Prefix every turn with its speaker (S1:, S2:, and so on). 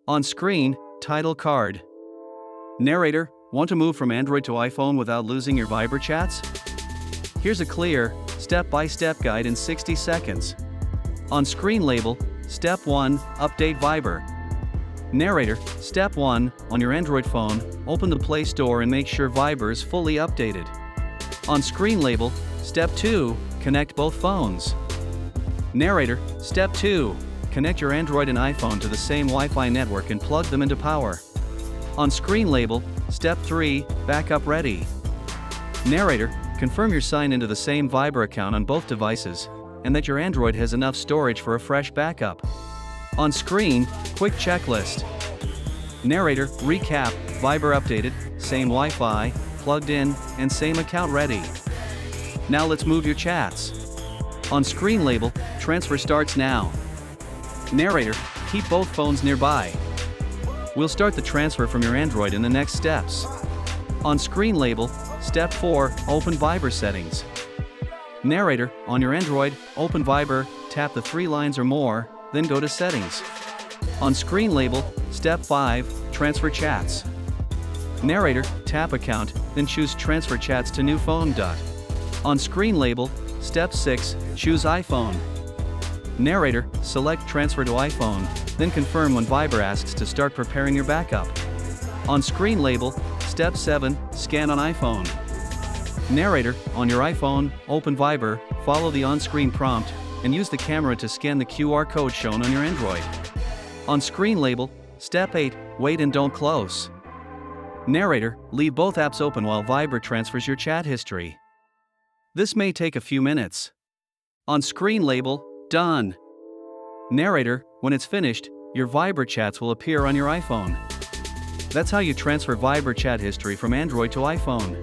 S1: On screen, title card. Narrator, want to move from Android to iPhone without losing your Viber chats? Here's a clear, step-by-step guide in 60 seconds. On screen label, Step 1, Update Viber. Narrator, Step 1, on your Android phone, open the Play Store and make sure Viber is fully updated. On screen label, Step 2, connect both phones. Narrator, Step 2, connect your Android and iPhone to the same Wi-Fi network and plug them into power. On screen label, Step 3, backup ready. Narrator, confirm your sign into the same Viber account on both devices, and that your Android has enough storage for a fresh backup. On screen, quick checklist. Narrator, recap, Viber updated, same Wi-Fi, plugged in, and same account ready. Now let's move your chats. On screen label, transfer starts now. Narrator, keep both phones nearby. We'll start the transfer from your Android in the next steps. On screen label, Step 4, open Viber settings. Narrator, on your Android, open Viber, tap the 3 lines or more, then go to settings. On screen label, Step 5, transfer chats. Narrator, tap account, then choose transfer chats to new phone. On screen label, Step 6, choose iPhone. Narrator, select transfer to iPhone, then confirm when Viber asks to start preparing your backup. On screen label, Step 7, scan on iPhone. Narrator, on your iPhone, open Viber, follow the on-screen prompt, and use the camera to scan the QR code shown on your Android. On screen label, Step 8, wait and don't close. Narrator, leave both apps open while Viber transfers your chat history. This may take a few minutes. On screen label, done. Narrator, when it's finished, your Viber chats will appear on your iPhone. That's how you transfer Viber chat history from Android to iPhone.